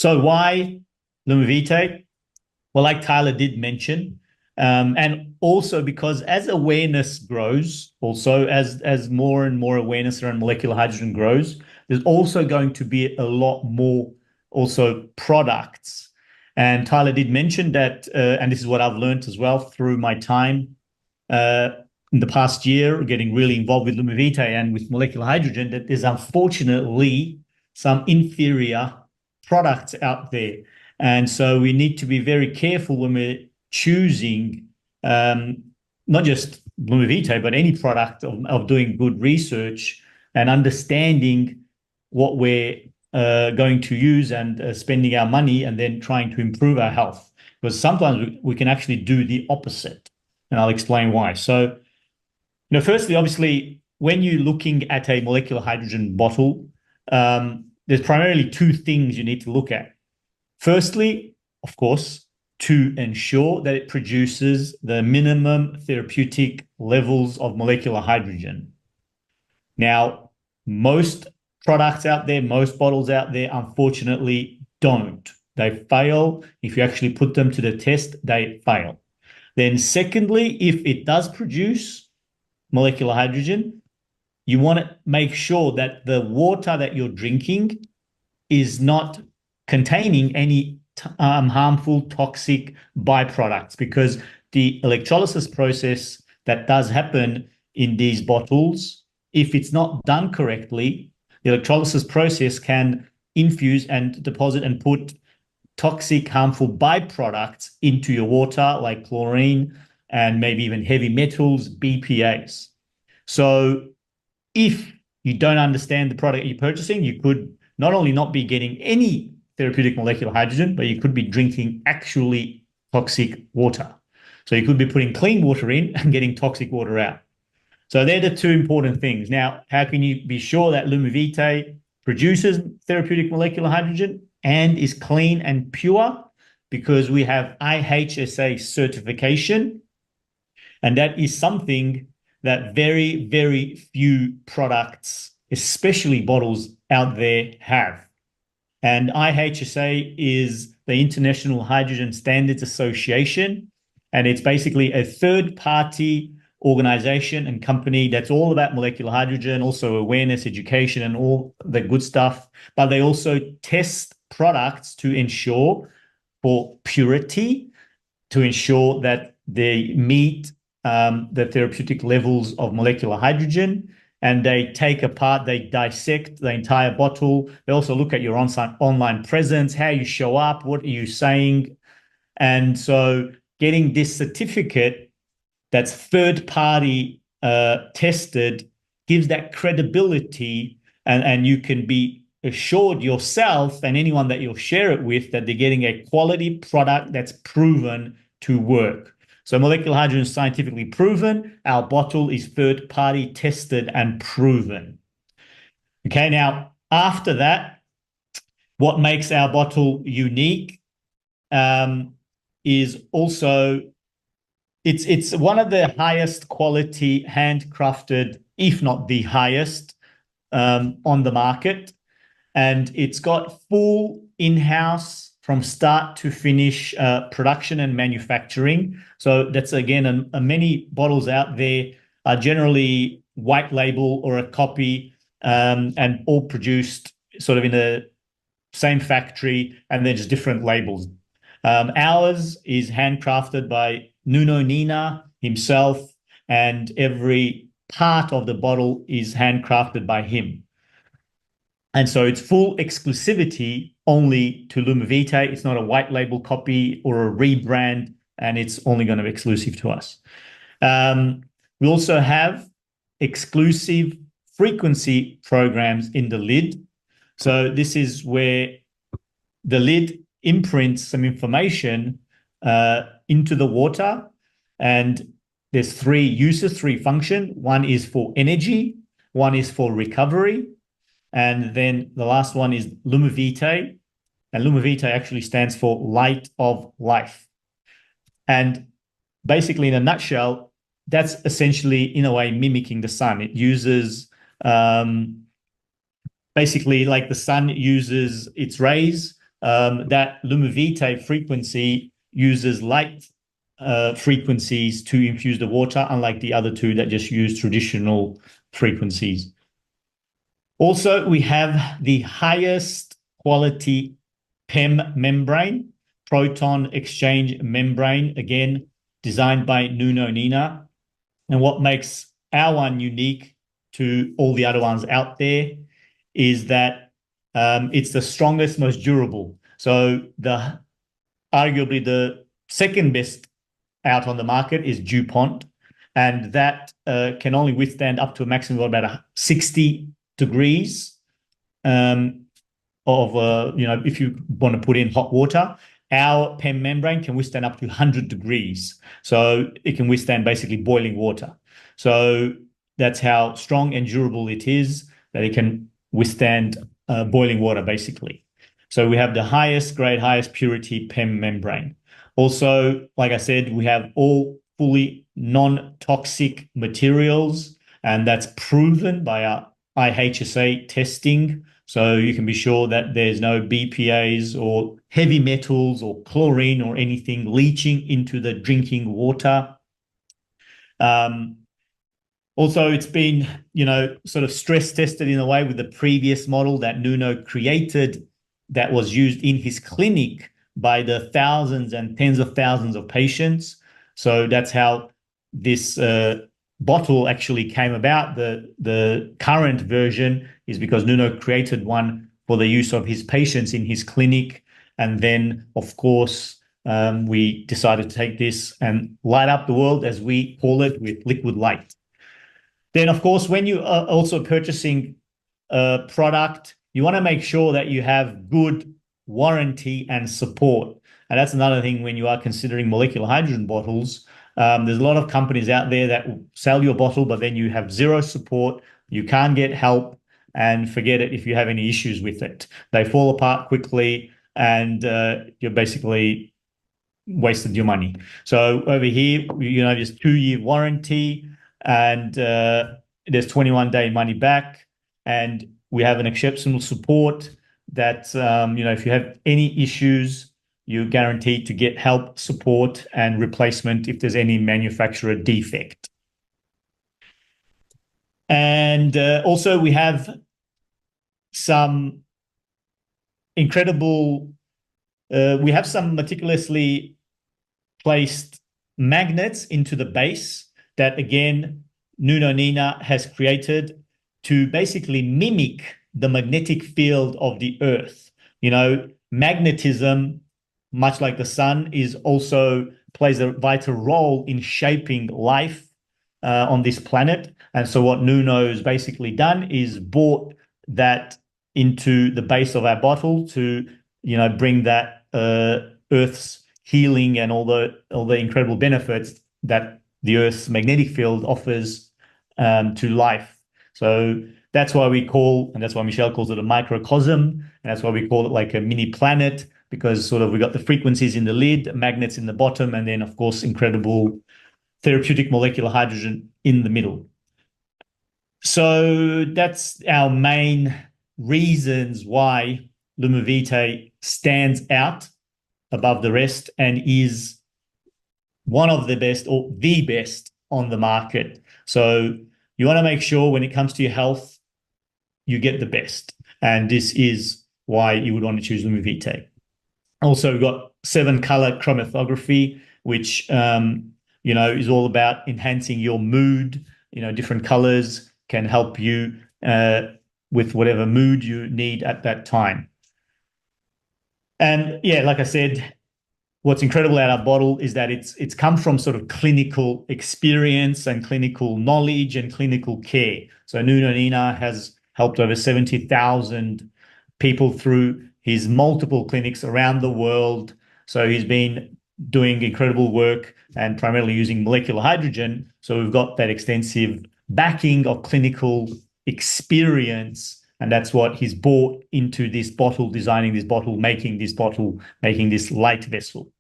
So why Lumivitae? Well, like Tyler did mention, and also because as awareness grows, also as more and more awareness around molecular hydrogen grows, there's also going to be a lot more also products. And Tyler did mention that, and this is what I've learned as well through my time uh, in the past year, getting really involved with Lumivitae and with molecular hydrogen, that there's unfortunately some inferior products out there. And so we need to be very careful when we're choosing not just Lumivitae, but any product of doing good research and understanding what we're going to use and spending our money and then trying to improve our health. Because sometimes we can actually do the opposite. And I'll explain why. So, firstly, obviously, when you're looking at a molecular hydrogen bottle, there's primarily two things you need to look at. Firstly, of course, to ensure that it produces the minimum therapeutic levels of molecular hydrogen. Now, most products out there, most bottles out there, unfortunately, don't. They fail. If you actually put them to the test, they fail. Then secondly, if it does produce molecular hydrogen, you want to make sure that the water that you're drinking is not containing any harmful, toxic byproducts, because the electrolysis process that does happen in these bottles, if it's not done correctly, the electrolysis process can infuse and deposit and put toxic, harmful byproducts into your water, like chlorine and maybe even heavy metals, BPAs. So if you don't understand the product you're purchasing, you could not only not be getting any therapeutic molecular hydrogen, but you could be drinking actually toxic water. So you could be putting clean water in and getting toxic water out. So they're the two important things. Now, how can you be sure that Lumivitae produces therapeutic molecular hydrogen and is clean and pure? Because we have IHSA certification, and that is something that very, very few products, especially bottles out there, have. And IHSA is the International Hydrogen Standards Association, and it's basically a third-party organization and company that's all about molecular hydrogen, also awareness, education, and all the good stuff. But they also test products to ensure for purity, to ensure that they meet the therapeutic levels of molecular hydrogen. And they take apart, they dissect the entire bottle. They also look at your online presence, how you show up, what are you saying. And so getting this certificate that's third-party tested gives that credibility, and you can be assured yourself and anyone that you'll share it with that they're getting a quality product that's proven to work. So molecular hydrogen is scientifically proven. Our bottle is third-party tested and proven. Okay, now after that, what makes our bottle unique is also it's one of the highest quality handcrafted, if not the highest, on the market. And it's got full in-house from start to finish production and manufacturing. So that's, again, many bottles out there are generally white label or a copy, and all produced sort of in the same factory, and they're just different labels. Ours is handcrafted by Nuno Nina himself, and every part of the bottle is handcrafted by him. And so it's full exclusivity only to Lumivitae. It's not a white label copy or a rebrand, and it's only going to be exclusive to us. We also have exclusive frequency programs in the lid. So this is where the lid imprints some information into the water, and there's three uses, three functions. One is for energy, one is for recovery, and then the last one is Lumivitae, and Lumivitae actually stands for light of life. And basically, in a nutshell, that's essentially, in a way, mimicking the sun. It uses basically, like the sun uses its rays that Lumivitae frequency uses light frequencies to infuse the water, unlike the other two that just use traditional frequencies. Also, we have the highest quality PEM membrane, proton exchange membrane, again, designed by Nuno Nina. And what makes our one unique to all the other ones out there is that it's the strongest, most durable. So arguably the second best out on the market is DuPont, and that can only withstand up to a maximum of about 60 degrees if you want to put in hot water. Our PEM membrane can withstand up to 100 degrees. So it can withstand basically boiling water. So that's how strong and durable it is, that it can withstand boiling water, basically. So we have the highest grade, highest purity PEM membrane. Also, like I said, we have all fully non-toxic materials, and that's proven by our IHSA testing. So you can be sure that there's no BPAs or heavy metals or chlorine or anything leaching into the drinking water. Also, it's been, sort of stress tested in a way with the previous model that Nuno created that was used in his clinic by the thousands and tens of thousands of patients. So that's how this bottle actually came about. The current version is because Nuno created one for the use of his patients in his clinic. And then, of course, we decided to take this and light up the world, as we call it, with liquid light. Then, of course, when you are also purchasing a product, you want to make sure that you have good warranty and support. And that's another thing when you are considering molecular hydrogen bottles. There's a lot of companies out there that will sell your bottle, but then you have zero support. You can't get help, and forget it if you have any issues with it. They fall apart quickly, and you're basically wasted your money. So over here, there's 2-year warranty, and there's 21-day money back, and we have an exceptional support that, if you have any issues, you're guaranteed to get help, support, and replacement if there's any manufacturer defect. And also we have some meticulously placed magnets into the base that, again, Nuno Nina has created to basically mimic the magnetic field of the Earth. Magnetism, much like the sun, plays a vital role in shaping life on this planet. And so what Nuno's basically done is brought that into the base of our bottle to, bring that Earth's healing and all the incredible benefits that the Earth's magnetic field offers to life. So that's why Michelle calls it a microcosm, and that's why we call it like a mini planet, because sort of we got the frequencies in the lid, magnets in the bottom, and then, of course, incredible therapeutic molecular hydrogen in the middle. So that's our main reasons why Lumivitae stands out above the rest and is one of the best, or the best, on the market. So you want to make sure when it comes to your health, you get the best. And this is why you would want to choose Lumivitae. Also, we've got 7-color chromatography, which, is all about enhancing your mood. Different colors can help you with whatever mood you need at that time. And yeah, like I said, what's incredible about our bottle is that it's come from sort of clinical experience and clinical knowledge and clinical care. So Nuno Nina has helped over 70,000 people through his multiple clinics around the world. So he's been doing incredible work and primarily using molecular hydrogen. So we've got that extensive backing of clinical experience, and that's what he's brought into this bottle, designing this bottle, making this light vessel.